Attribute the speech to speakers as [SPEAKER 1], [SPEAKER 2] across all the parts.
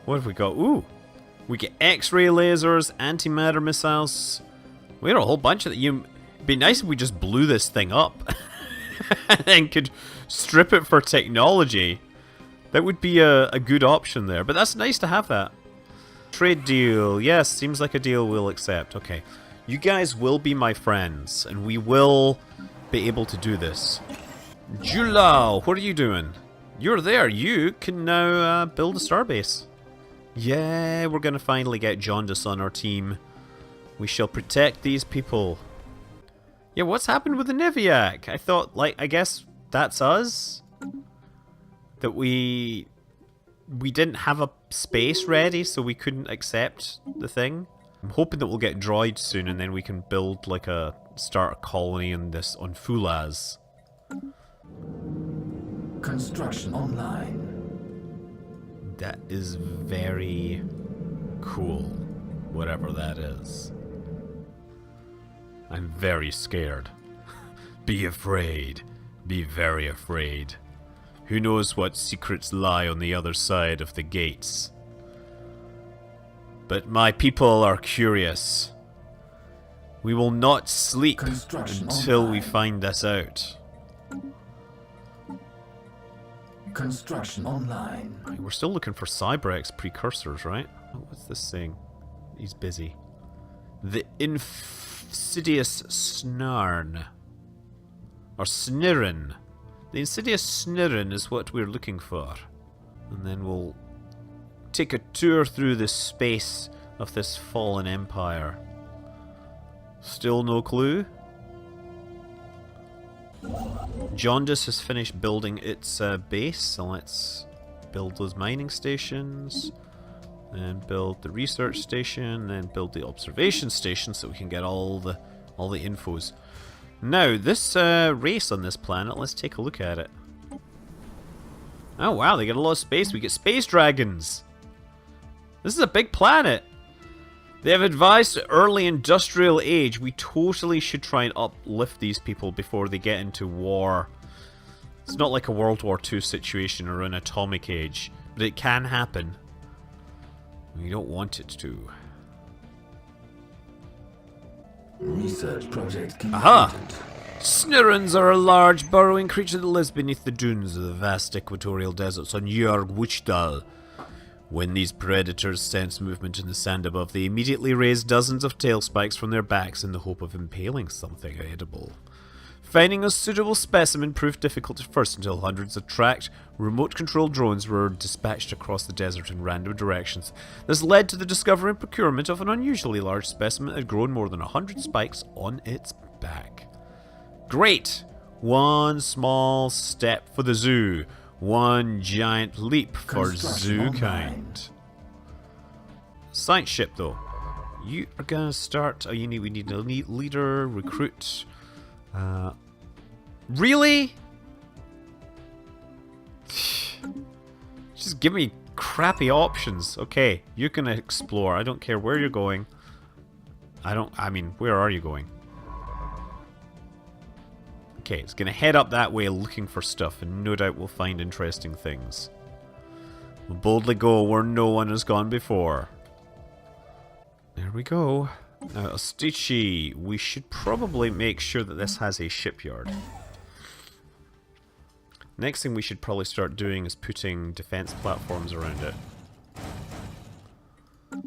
[SPEAKER 1] What have we got? Ooh! We get X-ray lasers, antimatter missiles. We got a whole bunch of that. It'd be nice if we just blew this thing up. And could strip it for technology. That would be a good option there. But that's nice to have that. Trade deal. Yes, seems like a deal we'll accept. Okay. You guys will be my friends. And we will be able to do this. Julao, what are you doing? You're there. You can now build a starbase. Yeah, we're going to finally get Jaundice on our team. We shall protect these people. Yeah, what's happened with the Niviak? I thought, like, I guess that's us? That we didn't have a space ready, so we couldn't accept the thing. I'm hoping that we'll get droids soon, and then we can build, like, start a colony on Fulaz.
[SPEAKER 2] Construction online.
[SPEAKER 1] That is very cool, whatever that is. I'm very scared. Be afraid. Be very afraid. Who knows what secrets lie on the other side of the gates? But my people are curious. We will not sleep until we find this out.
[SPEAKER 2] Construction online.
[SPEAKER 1] Right, we're still looking for Cybrex precursors, right? Oh, what's this saying? He's busy. The insidious snarn. Or snirren. The insidious snirren is what we're looking for. And then we'll take a tour through the space of this fallen empire. Still no clue? Jaundice has finished building its base, so let's build those mining stations, and build the research station, and build the observation station so we can get all the infos. Now, this race on this planet, let's take a look at it. Oh wow, they get a lot of space. We get space dragons. This is a big planet. They have advised the early industrial age. We totally should try and uplift these people before they get into war. It's not like a World War II situation or an atomic age, but it can happen. We don't want it to.
[SPEAKER 2] Research project completed.
[SPEAKER 1] Aha! Snirrens are a large burrowing creature that lives beneath the dunes of the vast equatorial deserts on Yarg-Wichdal. When these predators sense movement in the sand above, they immediately raise dozens of tail spikes from their backs in the hope of impaling something edible. Finding a suitable specimen proved difficult at first until hundreds of tracked, remote-controlled drones were dispatched across the desert in random directions. This led to the discovery and procurement of an unusually large specimen that had grown more than 100 spikes on its back. Great! One small step for the zoo. One giant leap for zoo-kind. Science ship, though. You are gonna start. Oh, we need a leader, recruit. Really? Just give me crappy options. Okay, you're gonna explore. I don't care where you're going. I mean, where are you going? Okay, it's gonna head up that way looking for stuff, and no doubt we'll find interesting things. We'll boldly go where no one has gone before. There we go. Now, Ostichi, we should probably make sure that this has a shipyard. Next thing we should probably start doing is putting defense platforms around it.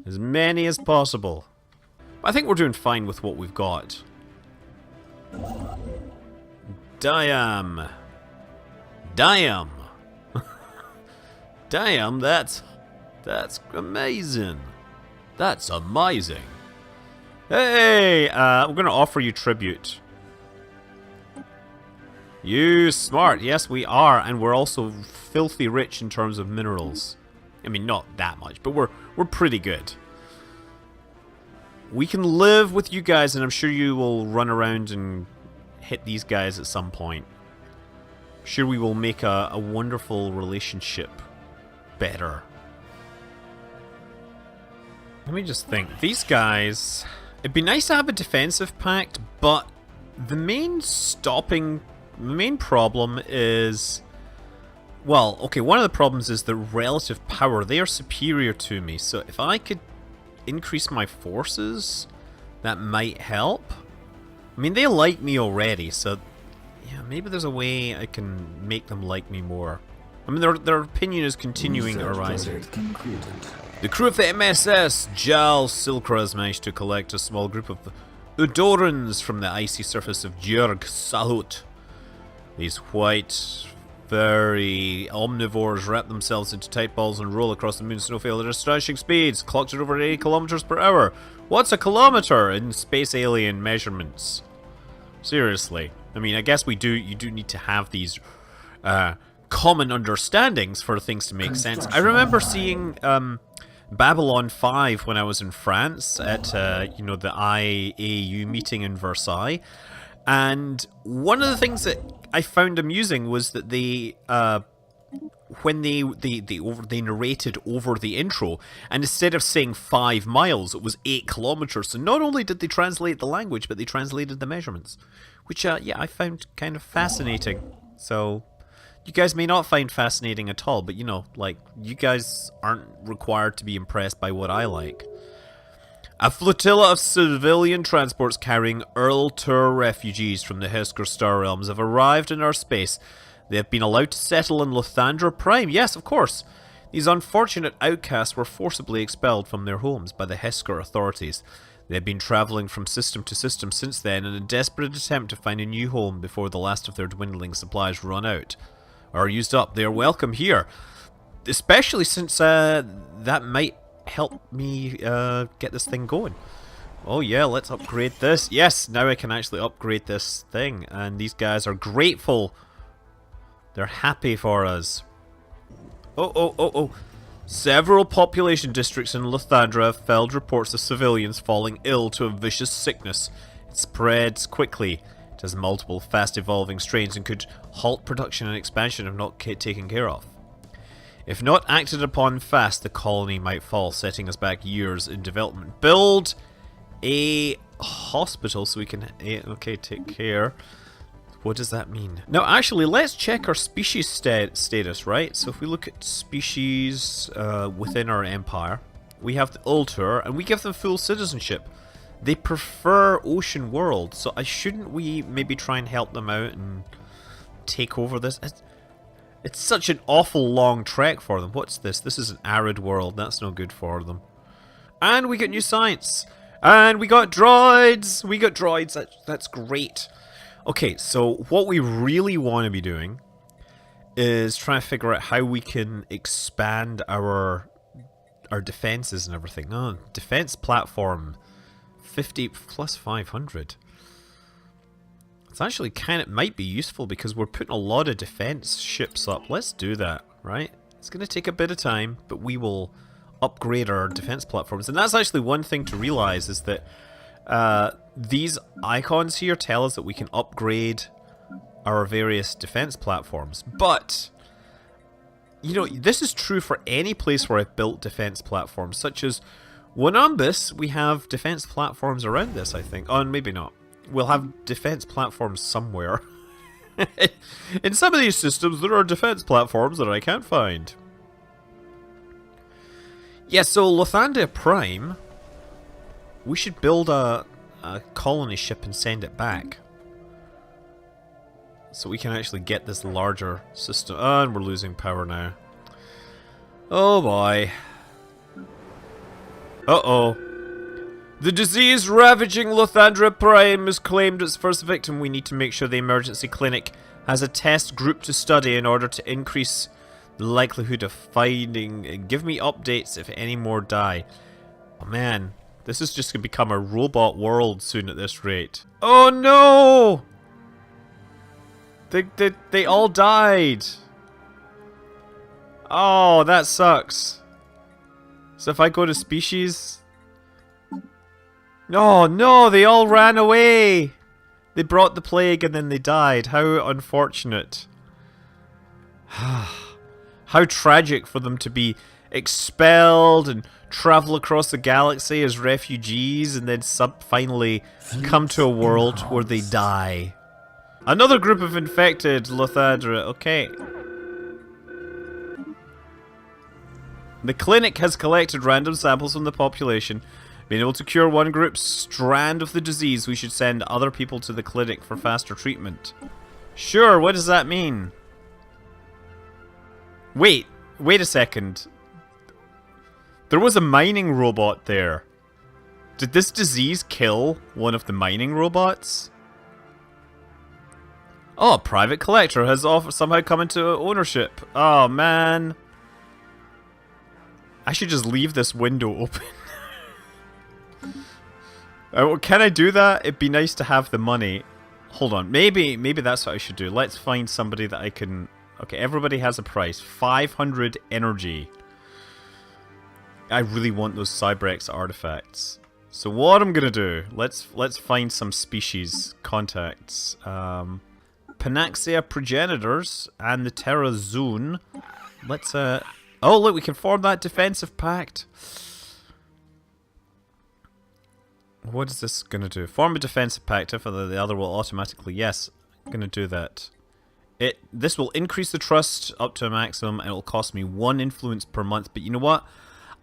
[SPEAKER 1] As many as possible. I think we're doing fine with what we've got. Damn. Damn. Damn, that's amazing. That's amazing. Hey, we're going to offer you tribute. You smart. Yes, we are, and we're also filthy rich in terms of minerals. I mean, not that much, but we're pretty good. We can live with you guys, and I'm sure you will run around and hit these guys at some point. I'm sure we will make a wonderful relationship better. Let me just think. These guys... It'd be nice to have a defensive pact, but the main problem is Well, okay, one of the problems is the relative power. They are superior to me, so if I could increase my forces, that might help. I mean, they like me already, so yeah, maybe there's a way I can make them like me more. I mean, their opinion is continuing to rise. The crew of the MSS Jal Silkra has managed to collect a small group of Udorans from the icy surface of Jurg Sahut. These white, furry omnivores wrap themselves into tight balls and roll across the moon's snowfield at astonishing speeds, clocked at over 80 kilometers per hour. What's a kilometer in space alien measurements? Seriously. I mean, I guess you do need to have these common understandings for things to make sense. I remember seeing Babylon 5 when I was in France at you know, the IAU meeting in Versailles, and one of the things that I found amusing was that they when they narrated over the intro, and instead of saying 5 miles, it was 8 kilometers. So not only did they translate the language, but they translated the measurements, which yeah, I found kind of fascinating. So you guys may not find fascinating at all, but you know, like, you guys aren't required to be impressed by what I like. A flotilla of civilian transports carrying Earl Tour refugees from the Hesker Star Realms have arrived in our space. They have been allowed to settle in Lothandra Prime. Yes, of course. These unfortunate outcasts were forcibly expelled from their homes by the Hesker authorities. They have been travelling from system to system since then in a desperate attempt to find a new home before the last of their dwindling supplies run out or are used up. They are welcome here, especially since that might help me get this thing going. Oh yeah, let's upgrade this. Yes, now I can actually upgrade this thing, and these guys are grateful. They're happy for us. Oh. Several population districts in Lothandra have filed reports of civilians falling ill to a vicious sickness. It spreads quickly. It has multiple fast-evolving strains and could halt production and expansion if not taken care of. If not acted upon fast, the colony might fall, setting us back years in development. Build a hospital so we can... okay, take care. What does that mean? Now, actually, let's check our species status, right? So if we look at species within our empire, we have the Ultor, and we give them full citizenship. They prefer ocean world, so shouldn't we maybe try and help them out and take over this? It's such an awful long trek for them. What's this? This is an arid world. That's no good for them. And we got new science. And we got droids. We got droids. That's great. Okay, so what we really want to be doing is trying to figure out how we can expand our defenses and everything. Oh, defense platform 50 plus 500. It's actually it might be useful because we're putting a lot of defense ships up. Let's do that, right? It's going to take a bit of time, but we will upgrade our defense platforms. And that's actually one thing to realize, is that these icons here tell us that we can upgrade our various defense platforms. But, you know, this is true for any place where I've built defense platforms, such as Wonumbus. We have defense platforms around this, I think. Oh, and maybe not. We'll have defense platforms somewhere. In some of these systems, there are defense platforms that I can't find. Yeah, so Lothandra Prime, we should build a colony ship and send it back, so we can actually get this larger system. Oh, and we're losing power now. Oh boy. Uh-oh. The disease ravaging Lothandra Prime has claimed its first victim. We need to make sure the emergency clinic has a test group to study in order to increase the likelihood of finding. Give me updates if any more die. Oh man, this is just going to become a robot world soon at this rate. Oh no! They all died. Oh, that sucks. So if I go to species... No, they all ran away. They brought the plague and then they died. How unfortunate. How tragic for them to be expelled and travel across the galaxy as refugees and then finally come to a world where they die. Another group of infected Lothandra. Okay. The clinic has collected random samples from the population. Being able to cure one group's strand of the disease, we should send other people to the clinic for faster treatment. Sure, what does that mean? Wait a second. There was a mining robot there. Did this disease kill one of the mining robots? Oh, a private collector has somehow come into ownership. Oh, man. I should just leave this window open. Can I do that? It'd be nice to have the money. Hold on. Maybe that's what I should do. Let's find somebody that I can... Okay, everybody has a price. 500 energy. I really want those Cybrex artifacts. So what I'm gonna do, let's find some species contacts. Panaxia progenitors and the Terra Zone. Let's oh look, we can form that defensive pact. What is this gonna do? Form a defensive pact if the other will automatically. Yes, I'm gonna do that. This will increase the trust up to a maximum and it will cost me 1 influence per month. But you know what?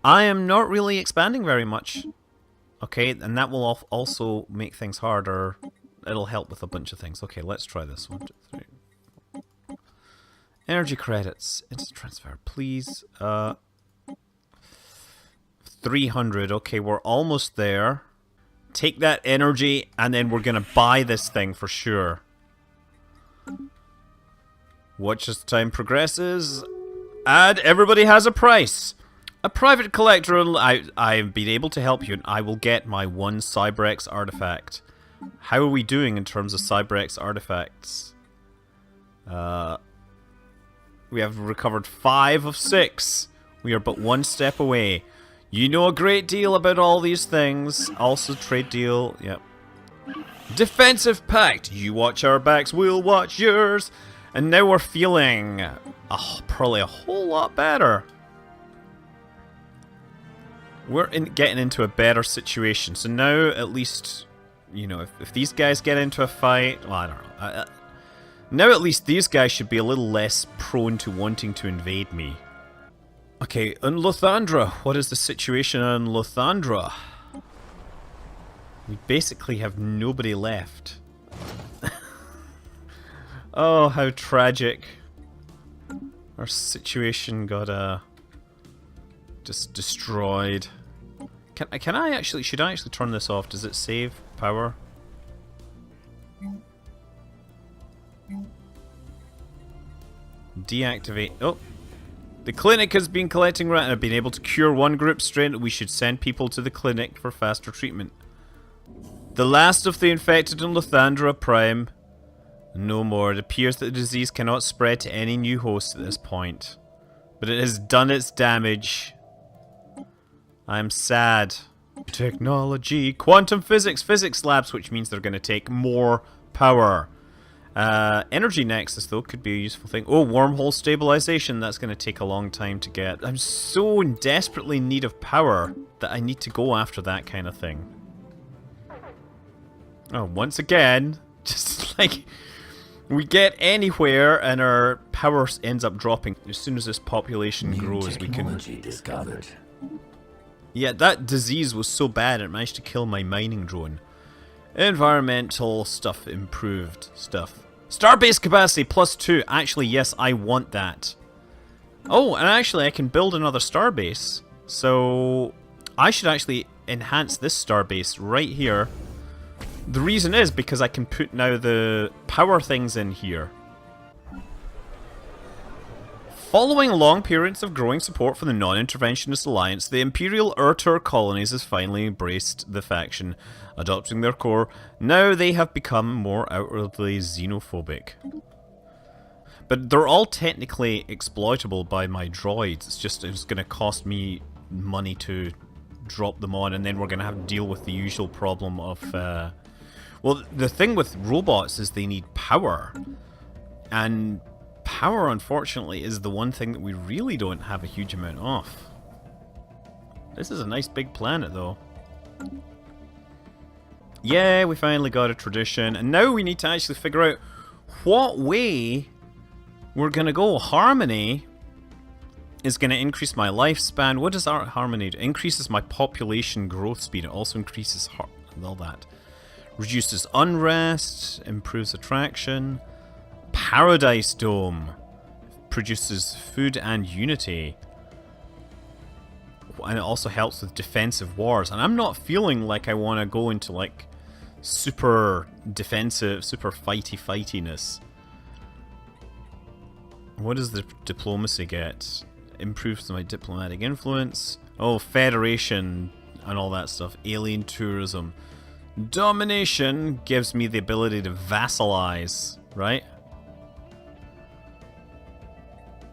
[SPEAKER 1] I am not really expanding very much. Okay, and that will also make things harder. It'll help with a bunch of things. Okay, let's try this. 1, 2, 3. Energy credits. Instant transfer, please. 300. Okay, we're almost there. Take that energy, and then we're gonna buy this thing for sure. Watch as time progresses. And everybody has a price. A private collector, I've been able to help you, and I will get my 1 Cybrex artifact. How are we doing in terms of Cybrex artifacts? We have recovered 5 of 6. We are but 1 step away. You know a great deal about all these things. Also trade deal, yep. Defensive pact. You watch our backs, we'll watch yours. And now we're feeling probably a whole lot better. We're getting into a better situation. So now, at least, you know, if these guys get into a fight... Well, I don't know. Now at least these guys should be a little less prone to wanting to invade me. Okay, on Lothandra. What is the situation on Lothandra? We basically have nobody left. Oh, how tragic. Our situation got, just destroyed. Can I actually... Should I actually turn this off? Does it save power? Deactivate... Oh! The clinic has been collecting rat and have been able to cure 1 group strain. We should send people to the clinic for faster treatment. The last of the infected in Lothandra Prime. No more. It appears that the disease cannot spread to any new host at this point. But it has done its damage. I'm sad. Technology. Quantum physics. Physics labs, which means they're going to take more power. Energy nexus, though, could be a useful thing. Oh, wormhole stabilization. That's going to take a long time to get. I'm so in desperately need of power that I need to go after that kind of thing. Oh, once again, just like... We get anywhere and our power ends up dropping. As soon as this population grows, we can...
[SPEAKER 2] discovered.
[SPEAKER 1] Yeah, that disease was so bad it managed to kill my mining drone. Environmental stuff improved stuff. Starbase capacity +2. Actually, yes, I want that. Oh, and actually I can build another starbase. So I should actually enhance this starbase right here. The reason is because I can put now the power things in here. Following long periods of growing support from the non-interventionist alliance, the Imperial Urtur colonies has finally embraced the faction, adopting their core. Now they have become more outwardly xenophobic. But they're all technically exploitable by my droids. It's just it's going to cost me money to drop them on, and then we're going to have to deal with the usual problem of... Well, the thing with robots is they need power. And power, unfortunately, is the one thing that we really don't have a huge amount of. This is a nice big planet, though. Yeah, we finally got a tradition. And now we need to actually figure out what way we're going to go. Harmony. is going to increase my lifespan. What does harmony do? Increases my population growth speed. It also increases all that. Reduces unrest, improves attraction. Paradise Dome produces food and unity. And it also helps with defensive wars. And I'm not feeling like I want to go into like super defensive, super fightiness. What does the diplomacy get? Improves my diplomatic influence. Oh, federation and all that stuff. Alien tourism. Domination gives me the ability to vassalize, right?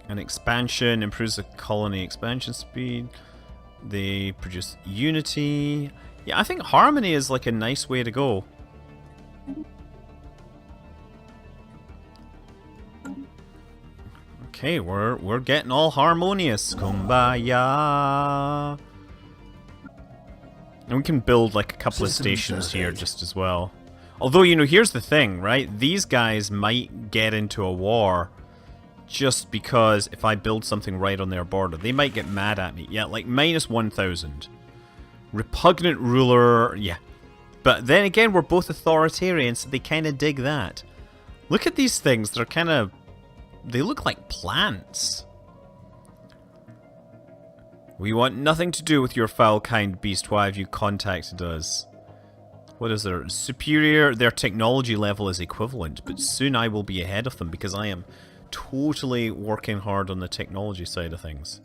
[SPEAKER 1] And expansion improves the colony expansion speed. They produce unity. Yeah, I think harmony is like a nice way to go. Okay, we're getting all harmonious. Kumbaya. And we can build like a couple of stations here just as well. Although, you know, here's the thing, right? These guys might get into a war just because if I build something right on their border, they might get mad at me. Yeah, like minus 1,000. Repugnant ruler, yeah. But then again, we're both authoritarian, so they kind of dig that. Look at these things. They're kind of... They look like plants. We want nothing to do with your foul-kind beast. Why have you contacted us? What is their superior? Their technology level is equivalent, but soon I will be ahead of them because I am totally working hard on the technology side of things.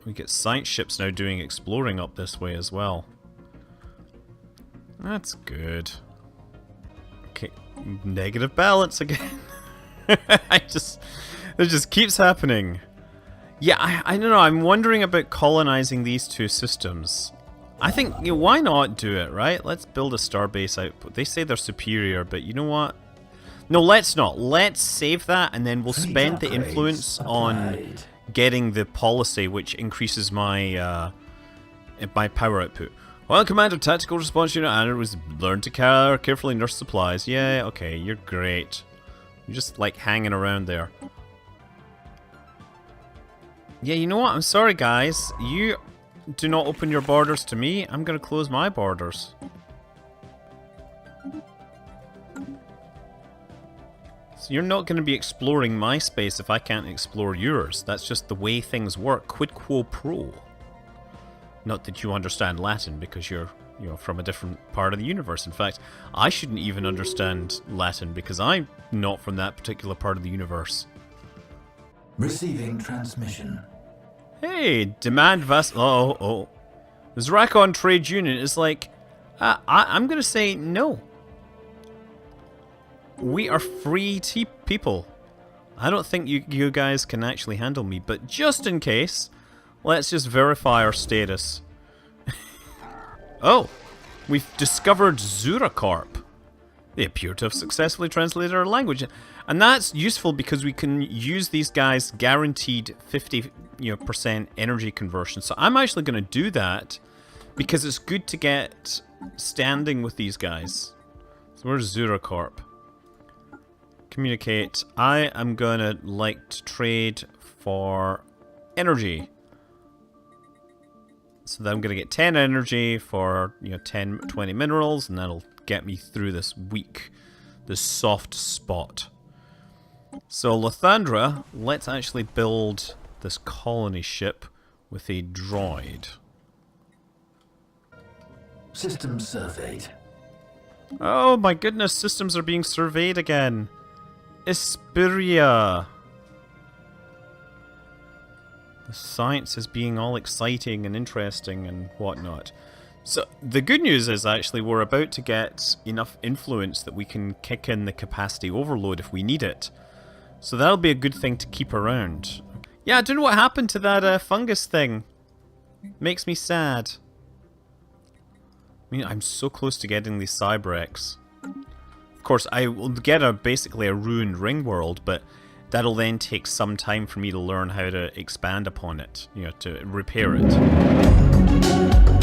[SPEAKER 1] We get science ships now doing exploring up this way as well. That's good. Okay, negative balance again. It just keeps happening. Yeah, I don't know. I'm wondering about colonizing these two systems. I think, you know, why not do it, right? Let's build a starbase output. They say they're superior, but you know what? No, let's not. Let's save that, and then we'll spend the influence on getting the policy, which increases my my power output. Well, Commander, Tactical Response Unit, and it was learn to carefully nurse supplies. Yeah, okay, you're great. You're just like hanging around there. Yeah, you know what? I'm sorry, guys. You do not open your borders to me. I'm going to close my borders. So you're not going to be exploring my space if I can't explore yours. That's just the way things work. Quid quo pro. Not that you understand Latin because you're from a different part of the universe. In fact, I shouldn't even understand Latin because I'm not from that particular part of the universe.
[SPEAKER 2] Receiving transmission.
[SPEAKER 1] Hey, demand oh. The Zrakon Trade Union is like, I'm going to say no. We are free people. I don't think you guys can actually handle me, but just in case, let's just verify our status. Oh, we've discovered Zuracorp. They appear to have successfully translated our language. And that's useful because we can use these guys' guaranteed 50% energy conversion. So I'm actually going to do that because it's good to get standing with these guys. So where's Zuracorp? Communicate. I am going to like to trade for energy. So then I'm going to get 10 energy for 20 minerals, and that'll get me through this soft spot. So Lathandra, let's actually build this colony ship with a droid.
[SPEAKER 2] Systems surveyed.
[SPEAKER 1] Oh my goodness, systems are being surveyed again. Isperia. The science is being all exciting and interesting and whatnot. So the good news is actually we're about to get enough influence that we can kick in the capacity overload if we need it. So that'll be a good thing to keep around. Yeah, I don't know what happened to that fungus thing. Makes me sad. I mean, I'm so close to getting these Cybrex. Of course, I will get basically a ruined ring world, but that'll then take some time for me to learn how to expand upon it, to repair it.